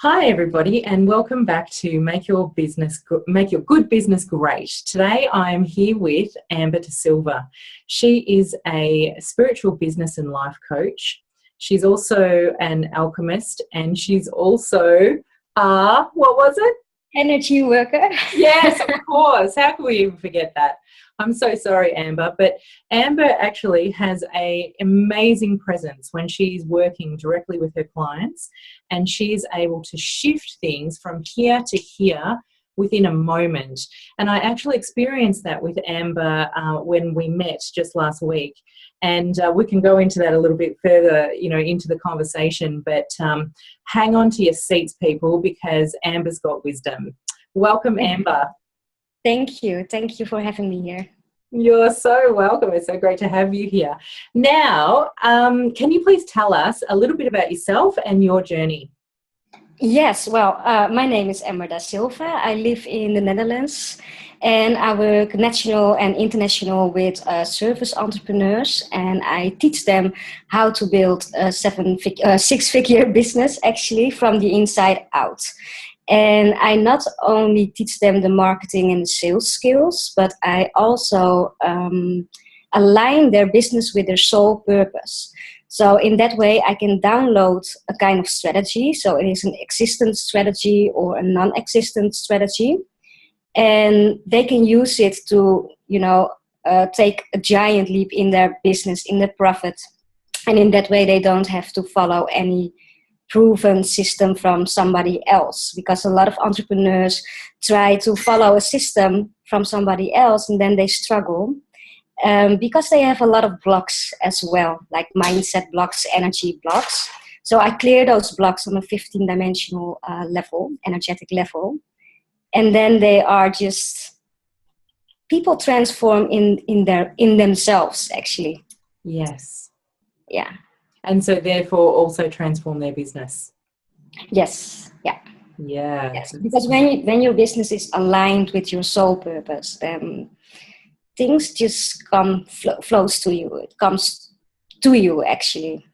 Hi everybody, and welcome back to Make Your Good Business Great. Today I am here with Amber de Silva. She is a spiritual business and life coach. She's also an alchemist, and she's also what was it? Energy worker. Yes, of course. How can we even forget that? I'm so sorry, Amber, but Amber actually has an amazing presence when she's working directly with her clients, and she is able to shift things from here to here within a moment. And I actually experienced that with Amber when we met just last week. And we can go into that a little bit further, into the conversation, but hang on to your seats, people, because Amber's got wisdom. Welcome, Amber. Thank you. Thank you for having me here. You're so welcome. It's so great to have you here. Now, can you please tell us a little bit about yourself and your journey? Yes, well, my name is Amber da Silva. I live in the Netherlands, and I work national and international with service entrepreneurs, and I teach them how to build a six-figure business, actually, from the inside out. And I not only teach them the marketing and the sales skills, but I also align their business with their sole purpose. So in that way, I can download a kind of strategy. So it is an existent strategy or a non-existent strategy. And they can use it to, take a giant leap in their business, in their profit. And in that way, they don't have to follow any proven system from somebody else, because a lot of entrepreneurs try to follow a system from somebody else and then they struggle because they have a lot of blocks as well, like mindset blocks, energy blocks. So I clear those blocks on a 15-dimensional level, energetic level, and then they are just people transform in themselves, actually. Yes. Yeah. And so therefore also transform their business. Yes. Yeah. Yeah. Yes. Because when your business is aligned with your soul purpose, then things just flows to you. It comes to you, actually.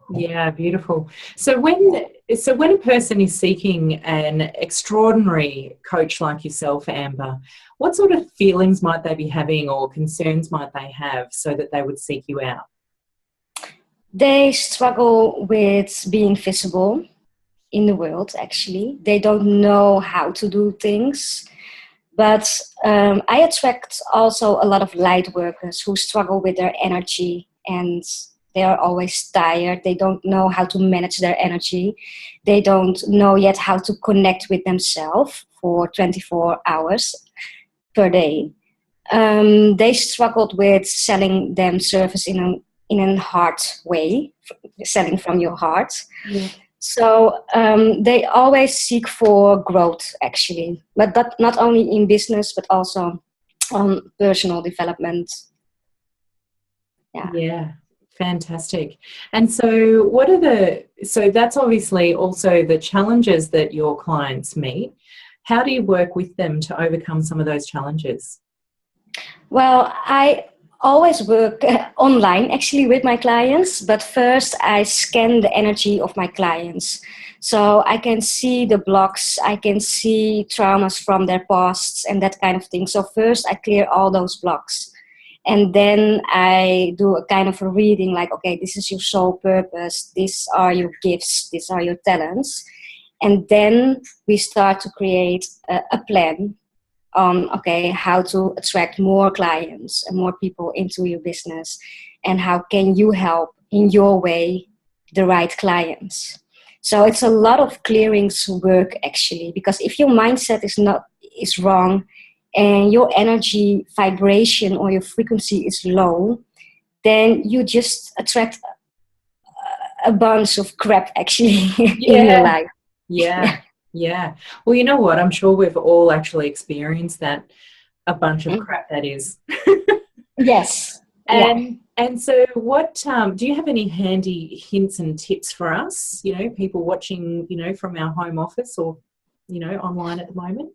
Yeah, beautiful. So when a person is seeking an extraordinary coach like yourself, Amber, what sort of feelings might they be having or concerns might they have so that they would seek you out? They struggle with being visible in the world, actually. They don't know how to do things. But I attract also a lot of light workers who struggle with their energy, and they are always tired. They don't know how to manage their energy. They don't know yet how to connect with themselves for 24 hours per day. They struggled with selling them service in a hard way, selling from your heart. Yeah. So they always seek for growth, actually, but that not only in business, but also on personal development. Yeah, fantastic. And so so that's obviously also the challenges that your clients meet. How do you work with them to overcome some of those challenges? Well, I always work online, actually, with my clients, but first I scan the energy of my clients. So I can see the blocks, I can see traumas from their pasts and that kind of thing. So first I clear all those blocks. And then I do a kind of a reading, like, okay, this is your soul purpose, these are your gifts, these are your talents. And then we start to create a plan on, okay, how to attract more clients and more people into your business, and how can you help in your way the right clients. So it's a lot of clearings work, actually, because if your mindset is wrong and your energy vibration or your frequency is low, then you just attract a bunch of crap, actually, in your life. Yeah. Well, you know what? I'm sure we've all actually experienced that, a bunch of crap, that is. Yes. And so what, do you have any handy hints and tips for us, people watching, from our home office or, online at the moment?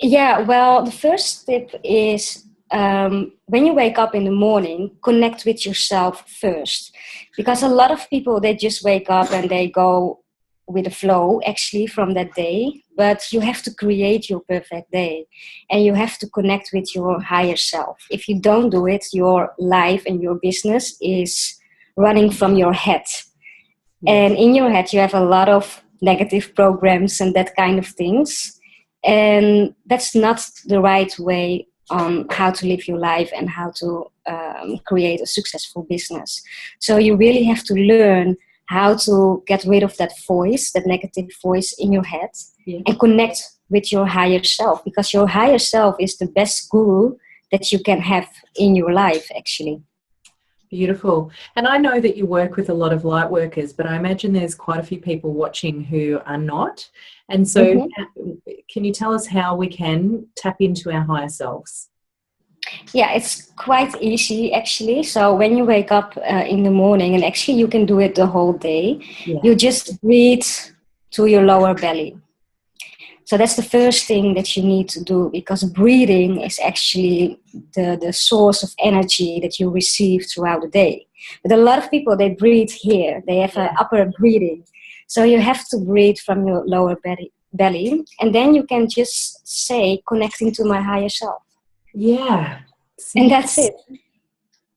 Yeah, well, the first tip is when you wake up in the morning, connect with yourself first. Because a lot of people, they just wake up and they go with the flow actually from that day, but you have to create your perfect day, and you have to connect with your higher self. If you don't do it, your life and your business is running from your head. And in your head, you have a lot of negative programs and that kind of things. And that's not the right way on how to live your life and how to create a successful business. So you really have to learn how to get rid of that voice, that negative voice in your head, and connect with your higher self, because your higher self is the best guru that you can have in your life, actually. Beautiful. And I know that you work with a lot of light workers, but I imagine there's quite a few people watching who are not. And so can you tell us how we can tap into our higher selves? Yeah, it's quite easy actually. So when you wake up in the morning, and actually you can do it the whole day, you just breathe to your lower belly. So that's the first thing that you need to do, because breathing is actually the source of energy that you receive throughout the day. But a lot of people, they breathe here. They have an upper breathing. So you have to breathe from your lower belly. And then you can just say, connecting to my higher self. Yeah. And that's it.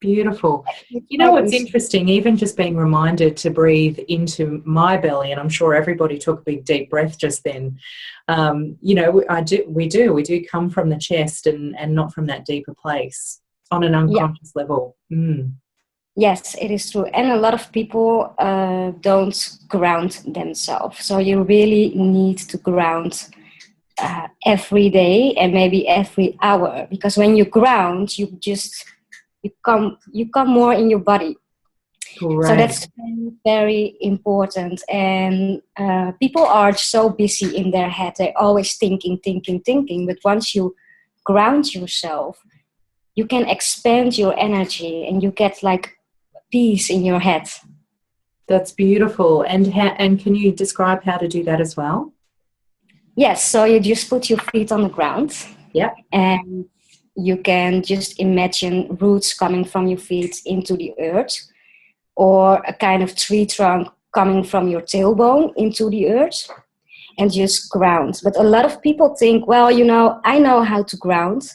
Beautiful. You know what's interesting, even just being reminded to breathe into my belly, and I'm sure everybody took a big deep breath just then. You know, we do come from the chest and not from that deeper place on an unconscious level. Yes, it is true. And a lot of people don't ground themselves. So you really need to ground every day and maybe every hour, because when you ground, you come more in your body. Right. So that's very, very important. And people are so busy in their head. They're always thinking. But once you ground yourself, you can expand your energy and you get like peace in your head. That's beautiful. And can you describe how to do that as well? Yes, so you just put your feet on the ground. Yeah. And you can just imagine roots coming from your feet into the earth, or a kind of tree trunk coming from your tailbone into the earth, and just ground. But a lot of people think, well, you know, I know how to ground,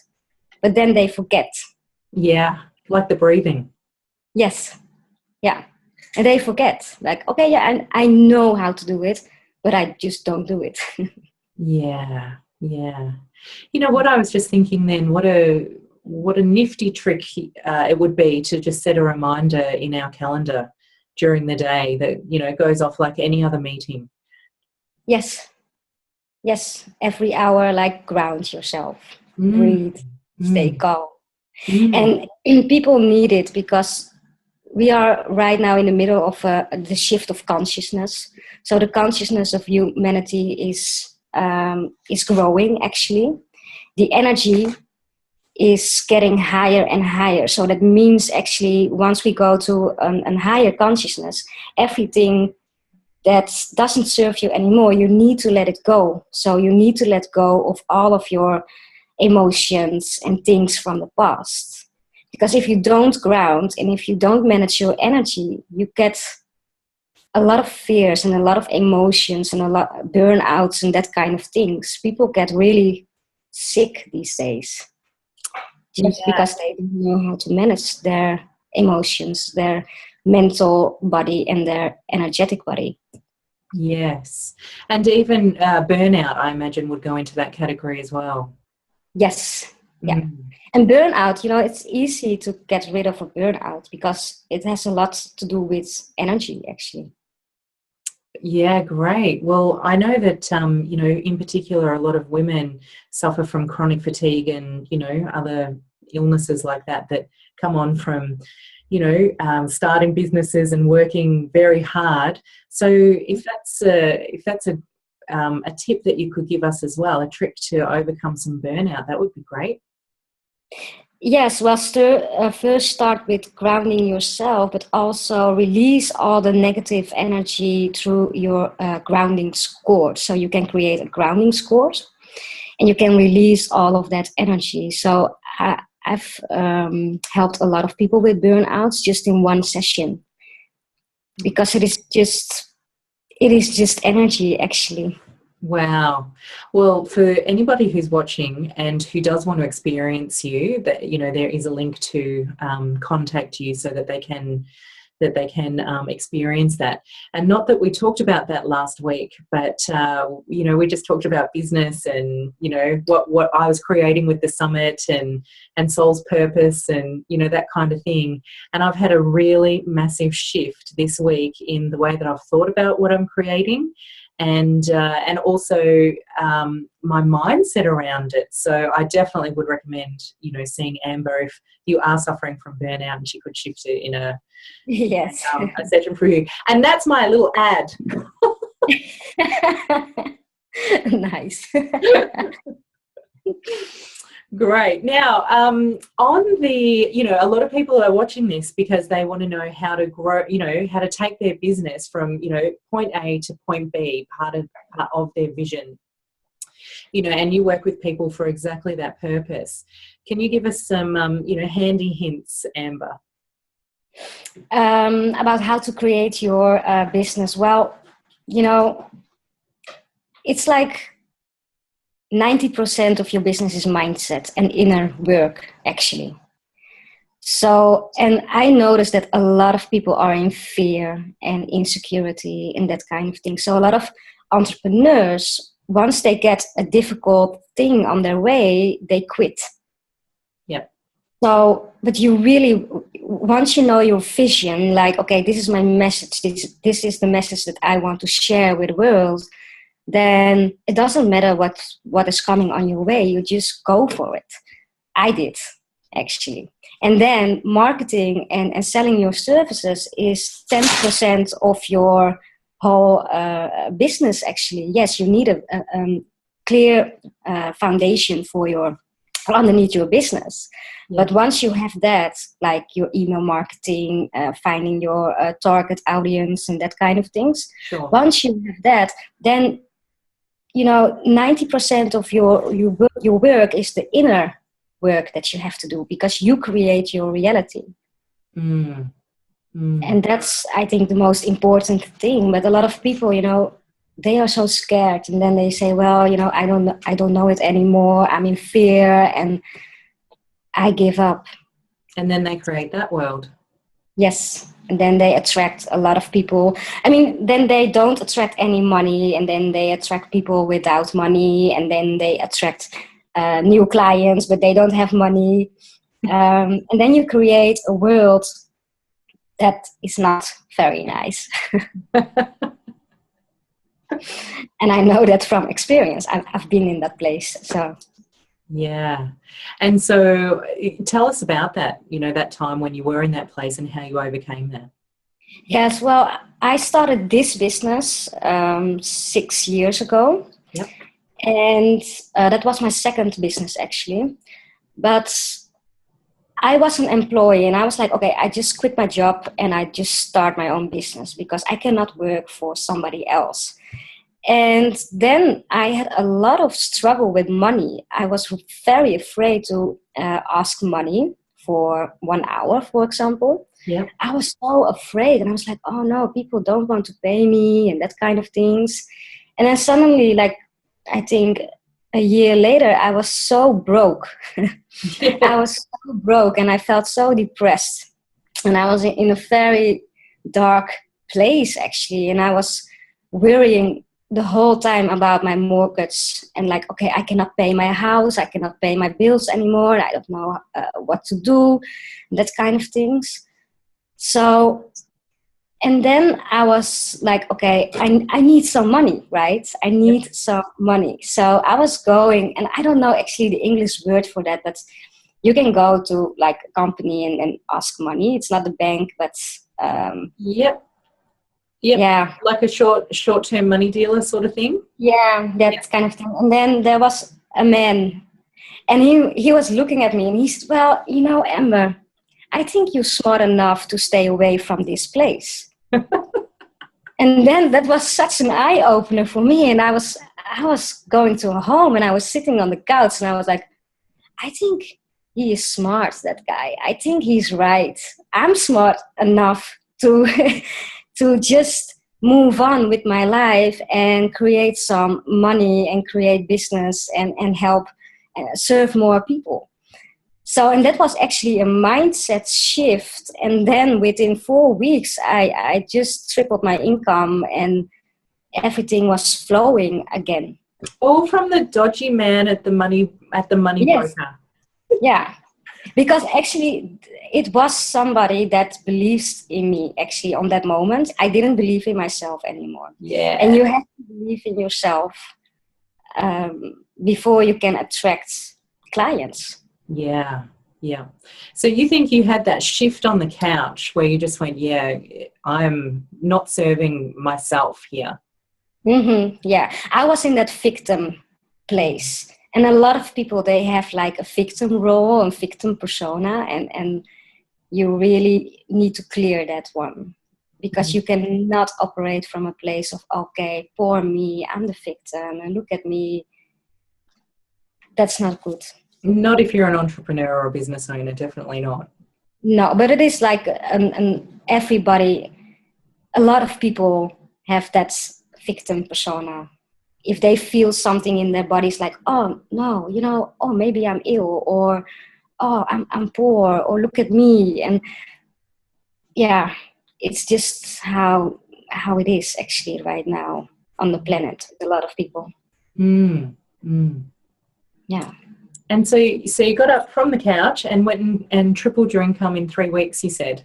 but then they forget. Yeah, like the breathing. Yes. Yeah. And they forget. Like, okay, yeah, I know how to do it, but I just don't do it. Yeah. You know what, I was just thinking then, what a nifty trick it would be to just set a reminder in our calendar during the day that, you know, goes off like any other meeting. Yes. Every hour, like, ground yourself. Breathe. Stay calm. And people need it, because we are right now in the middle of the shift of consciousness. So the consciousness of humanity is growing, actually. The energy is getting higher and higher. So that means, actually, once we go to a higher consciousness, everything that doesn't serve you anymore, you need to let it go. So you need to let go of all of your emotions and things from the past. Because if you don't ground and if you don't manage your energy, you get a lot of fears and a lot of emotions and a lot of burnouts and that kind of things. People get really sick these days just because they don't know how to manage their emotions, their mental body and their energetic body. Yes. And even burnout, I imagine, would go into that category as well. Yes. Yeah. And burnout, you know, it's easy to get rid of a burnout because it has a lot to do with energy, actually. Yeah, great. Well, I know that, you know, in particular, a lot of women suffer from chronic fatigue and, you know, other illnesses like that come on from, you know, starting businesses and working very hard. So if that's a tip that you could give us as well, a trick to overcome some burnout, that would be great. Yes, well, first start with grounding yourself, but also release all the negative energy through your grounding score. So you can create a grounding score and you can release all of that energy. So I've helped a lot of people with burnouts just in one session, because It is just energy, actually. Wow. Well, for anybody who's watching and who does want to experience you, that there is a link to contact you so that they can experience that. And not that we talked about that last week, but we just talked about business and what I was creating with the summit and soul's purpose and that kind of thing. And I've had a really massive shift this week in the way that I've thought about what I'm creating. And also my mindset around it. So I definitely would recommend, seeing Amber if you are suffering from burnout, and she could shift it in a Yes. a session for you. And that's my little ad. Nice. Great. Now, on the, a lot of people are watching this because they want to know how to grow, how to take their business from, point A to point B, part of their vision, and you work with people for exactly that purpose. Can you give us some, handy hints, Amber? About how to create your business. Well, it's like 90% of your business is mindset and inner work, actually. So, and I noticed that a lot of people are in fear and insecurity and that kind of thing. So a lot of entrepreneurs, once they get a difficult thing on their way, they quit. Yep. So, but you really, once you know your vision, like, okay, this is my message, this is the message that I want to share with the world, then it doesn't matter what is coming on your way. You just go for it. I did, actually. And then marketing and selling your services is 10% of your whole business, actually. Yes, you need a clear foundation for underneath your business. Yeah. But once you have that, like your email marketing, finding your target audience and that kind of things, sure. Once you have that, then 90% of your work is the inner work that you have to do, because you create your reality. And that's, I think, the most important thing. But a lot of people, they are so scared, and then they say, well, I don't know it anymore, I'm in fear and I give up. And then they create that world. Yes. And then they attract a lot of people. I mean, then they don't attract any money, and then they attract people without money, and then they attract new clients, but they don't have money. And then you create a world that is not very nice. And I know that from experience. I've been in that place. So. Yeah. And so tell us about that, that time when you were in that place and how you overcame that. Yes, well, I started this business 6 years ago. Yep. And that was my second business, actually. But I was an employee, and I was like, okay, I just quit my job and I just start my own business because I cannot work for somebody else. And then I had a lot of struggle with money. I was very afraid to ask money for 1 hour, for example. Yeah. I was so afraid, and I was like, oh no, people don't want to pay me and that kind of things. And then suddenly, like, I think a year later, I was so broke. Yeah. I was so broke, and I felt so depressed. And I was in a very dark place, actually. And I was worrying the whole time about my mortgage, and like, okay, I cannot pay my house, I cannot pay my bills anymore, I don't know what to do, that kind of things. So, and then I was like, okay, I need some money, right? I need some money. So I was going, and I don't know actually the English word for that, but you can go to like a company and ask money. It's not the bank, but Yep. Yeah. Like a short-term money dealer sort of thing? Yeah, that kind of thing. And then there was a man, and he was looking at me, and he said, well, Amber, I think you're smart enough to stay away from this place. And then that was such an eye-opener for me. And I was going to a home, and I was sitting on the couch, and I was like, I think he is smart, that guy. I think he's right. I'm smart enough to to just move on with my life and create some money and create business and help serve more people. So, and that was actually a mindset shift. And then within 4 weeks, I just tripled my income and everything was flowing again. All from the dodgy man at the money Yes. broker. Yeah. Because actually it was somebody that believes in me actually on that moment. I didn't believe in myself anymore. Yeah. And you have to believe in yourself before you can attract clients. Yeah. Yeah. So you think you had that shift on the couch where you just went, yeah, I'm not serving myself here. Mm-hmm. Yeah. I was in that victim place. And a lot of people, they have like a victim role and victim persona, and you really need to clear that one, because you cannot operate from a place of, okay, poor me, I'm the victim, and look at me. That's not good. Not if you're an entrepreneur or a business owner, definitely not. No, but it is like everybody, a lot of people have that victim persona. If they feel something in their bodies like, oh no, oh maybe I'm ill, or oh I'm poor, or look at me, and yeah, it's just how it is actually right now on the planet with a lot of people. Yeah. And so you got up from the couch and went and tripled your income in 3 weeks, you said?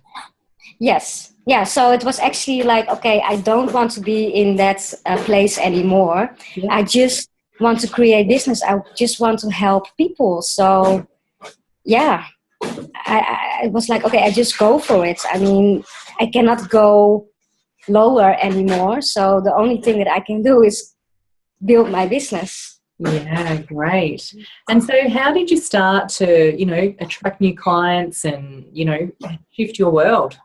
Yes. Yeah. So it was actually like, okay, I don't want to be in that place anymore. Yeah. I just want to create business. I just want to help people. So yeah, I was like, okay, I just go for it. I mean, I cannot go lower anymore. So the only thing that I can do is build my business. Yeah, great. And so how did you start to, attract new clients and, shift your world?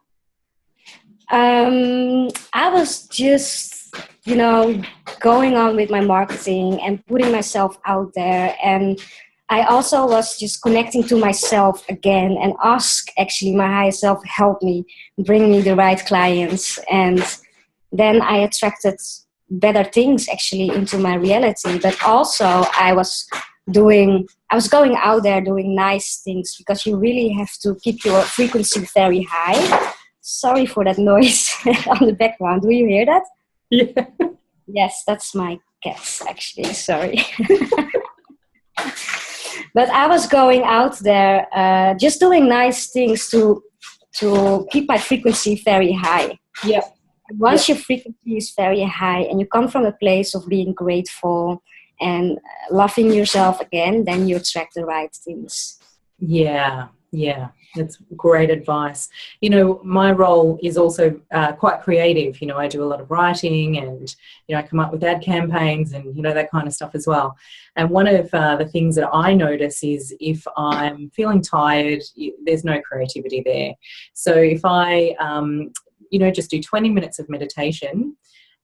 I was just, going on with my marketing and putting myself out there. And I also was just connecting to myself again and ask actually my higher self, help me, bring me the right clients. And then I attracted better things actually into my reality. But also I was going out there doing nice things, because you really have to keep your frequency very high. Sorry for that noise on the background. Do you hear that? Yeah. Yes, that's my cats actually. Sorry. But I was going out there just doing nice things to keep my frequency very high. Yeah. Once your frequency is very high and you come from a place of being grateful and loving yourself again, then you attract the right things. Yeah. That's great advice. My role is also quite creative. I do a lot of writing and, I come up with ad campaigns and, that kind of stuff as well. And one of the things that I notice is if I'm feeling tired, there's no creativity there. So if I, just do 20 minutes of meditation,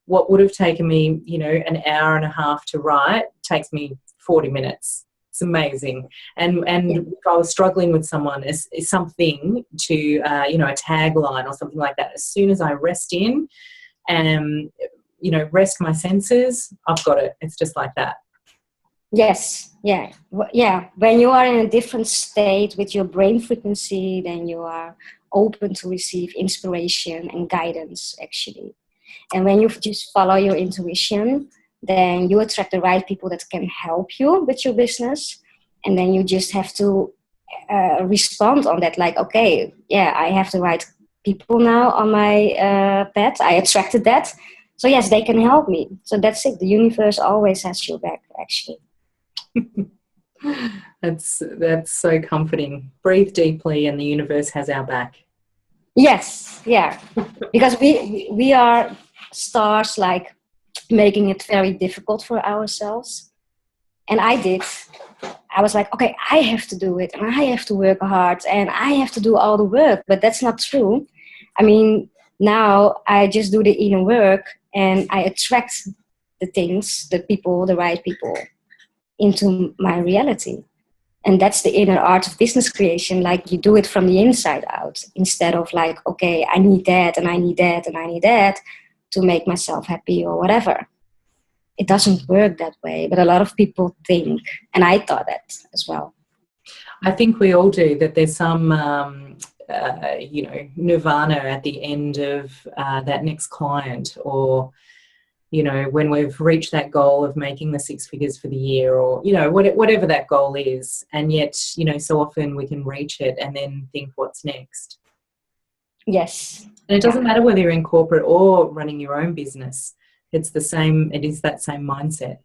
what would have taken me, an hour and a half to write takes me 40 minutes. It's amazing. And if I was struggling with someone, is something to, a tagline or something like that. As soon as I rest in and, rest my senses, I've got it. It's just like that. Yes. Yeah. Yeah. When you are in a different state with your brain frequency, then you are open to receive inspiration and guidance actually. And when you just follow your intuition, then you attract the right people that can help you with your business. And then you just have to respond on that. Like, okay, yeah, I have the right people now on my path. I attracted that. So yes, they can help me. So that's it. The universe always has your back, actually. That's so comforting. Breathe deeply and the universe has our back. Yes, yeah. Because we are stars, like making it very difficult for ourselves. And I was like, okay, I have to do it and I have to work hard and I have to do all the work. But that's not true. I mean, now I just do the inner work and I attract the things, the people, the right people into my reality. And that's the inner art of business creation. Like, you do it from the inside out instead of like, okay, I need that and I need that and I need that, to make myself happy or whatever. It doesn't work that way, but a lot of people think, and I thought that as well. I think we all do, that there's some, nirvana at the end of that next client, or, when we've reached that goal of making the 6 figures for the year, or, whatever that goal is. And yet, so often we can reach it and then think, what's next? Yes. And it doesn't matter whether you're in corporate or running your own business. It's the same. It is that same mindset.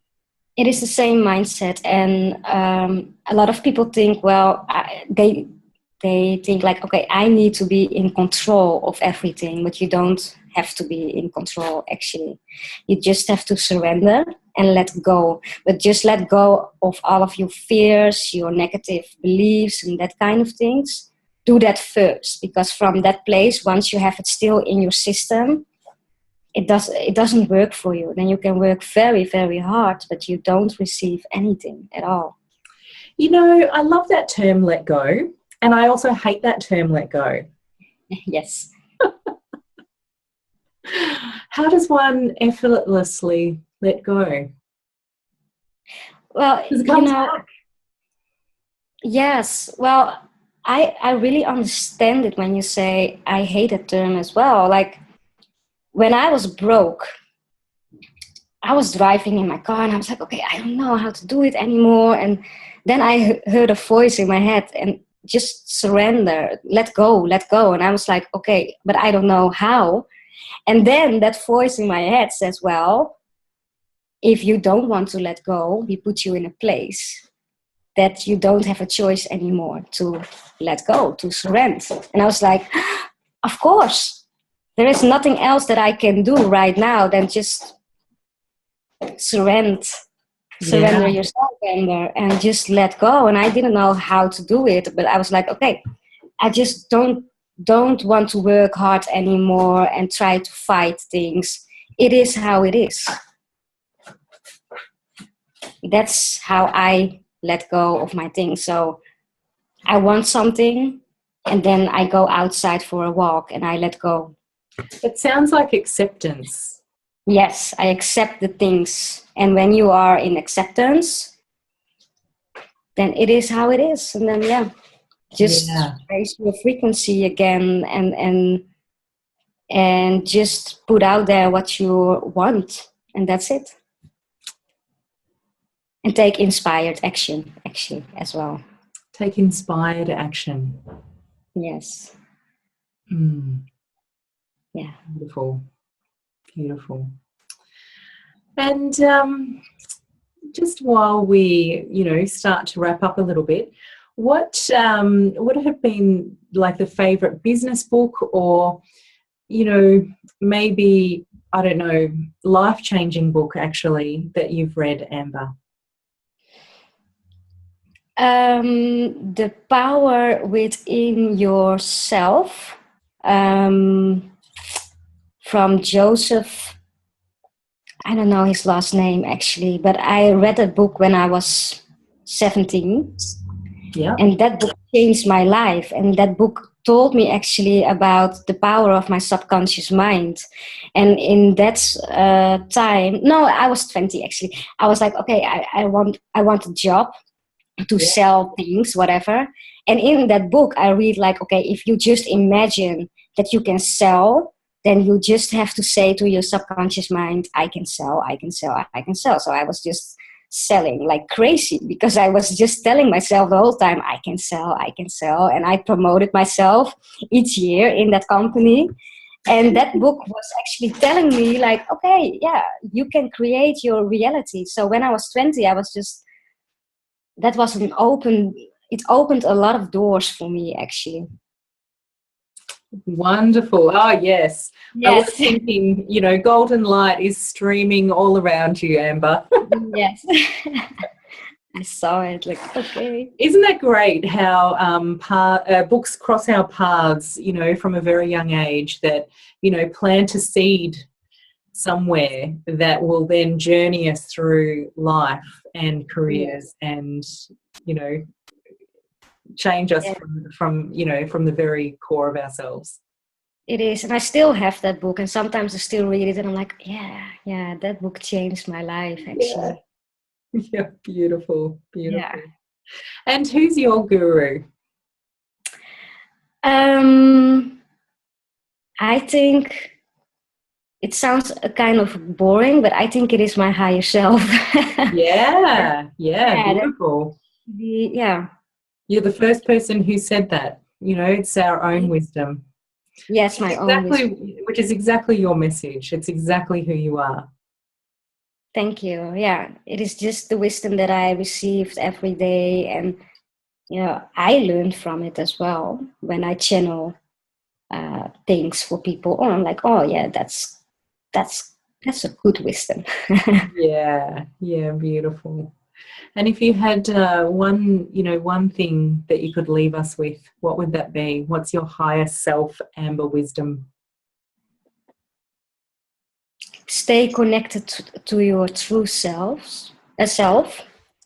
It is the same mindset, and a lot of people think, well, they think like, okay, I need to be in control of everything, but you don't have to be in control. Actually, you just have to surrender and let go. But just let go of all of your fears, your negative beliefs, and that kind of things. Do that first, because from that place, once you have it still in your system, it doesn't work for you. Then you can work very, very hard, but you don't receive anything at all. I love that term, let go. And I also hate that term, let go. Yes. How does one effortlessly let go? Well, back. Yes. Well, I really understand it when you say I hate that term as well. Like, when I was broke, I was driving in my car and I was like, okay, I don't know how to do it anymore. And then I heard a voice in my head, and just surrender, let go. And I was like, okay, but I don't know how. And then that voice in my head says, well, if you don't want to let go, we put you in a place that you don't have a choice anymore to let go, to surrender. And I was like, of course. There is nothing else that I can do right now than just surrender yourself and just let go. And I didn't know how to do it, but I was like, okay, I just don't want to work hard anymore and try to fight things. It is how it is. That's how I let go of my things. So I want something, and then I go outside for a walk and I let go. It sounds like acceptance. Yes, I accept the things. And when you are in acceptance, then it is how it is. And then, just raise your frequency again and just put out there what you want. And that's it. And take inspired action, actually, as well. Take inspired action. Yes. Yeah. Beautiful. And just while we, start to wrap up a little bit, what have been like the favorite business book, or, maybe, I don't know, life-changing book actually that you've read, Amber? The Power Within Yourself, from Joseph. I don't know his last name actually, but I read that book when I was 17. Yeah. And that book changed my life. And that book told me actually about the power of my subconscious mind. And in that time, no, I was 20 actually. I was like, okay, I want a job to sell things, whatever. And in that book, I read like, okay, if you just imagine that you can sell, then you just have to say to your subconscious mind, I can sell, I can sell, I can sell. So I was just selling like crazy, because I was just telling myself the whole time, I can sell, I can sell. And I promoted myself each year in that company. And that book was actually telling me like, okay, yeah, you can create your reality. So when I was 20, I was just, it opened a lot of doors for me actually. Wonderful. Oh, yes. I was thinking, golden light is streaming all around you, Amber. Yes. I saw it, like, okay. Isn't that great how books cross our paths, from a very young age, that, plant a seed somewhere that will then journey us through life and careers and, change us from the very core of ourselves. It is, and I still have that book, and sometimes I still read it, and I'm like, yeah, that book changed my life, Yeah. actually. Yeah, beautiful, Yeah. beautiful. And who's your guru? I think it sounds kind of boring, but I think it is my higher self. Yeah, yeah, Yeah, beautiful. yeah. You're the first person who said that. You know, it's our own wisdom. Yes, my own wisdom. Which is exactly your message. It's exactly who you are. Thank you. Yeah, it is just the wisdom that I received every day, and I learned from it as well when I channel things for people. Oh, I'm like, oh yeah, that's a good wisdom. Yeah, yeah, beautiful. And if you had one thing that you could leave us with, what would that be? What's your higher self, Amber wisdom? Stay connected to your true self,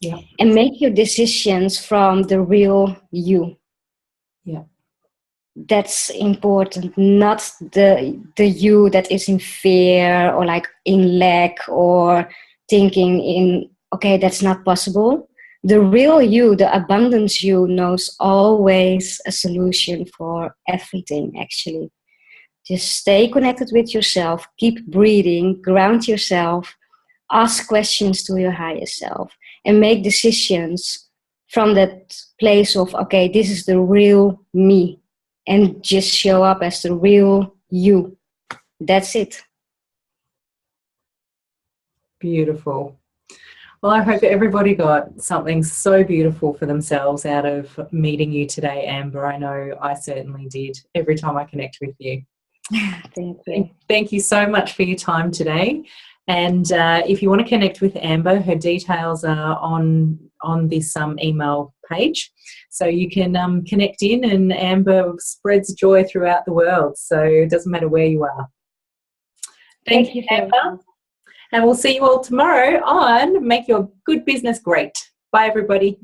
Yeah, and make your decisions from the real you. yeah, That's important, not the you that is in fear or like in lack or thinking in, okay, that's not possible. The real you, the abundance you, knows always a solution for everything, actually. Just stay connected with yourself, keep breathing, ground yourself, ask questions to your higher self, and make decisions from that place of, okay, this is the real me, and just show up as the real you. That's it. beautiful. Well, I hope everybody got something so beautiful for themselves out of meeting you today, Amber. I know I certainly did every time I connect with you. Thank you. Thank you so much for your time today. And if you want to connect with Amber, her details are on this email page. So you can connect in, and Amber spreads joy throughout the world. So it doesn't matter where you are. Thank you, very Amber. much. And we'll see you all tomorrow on Make Your Good Business Great. Bye, everybody.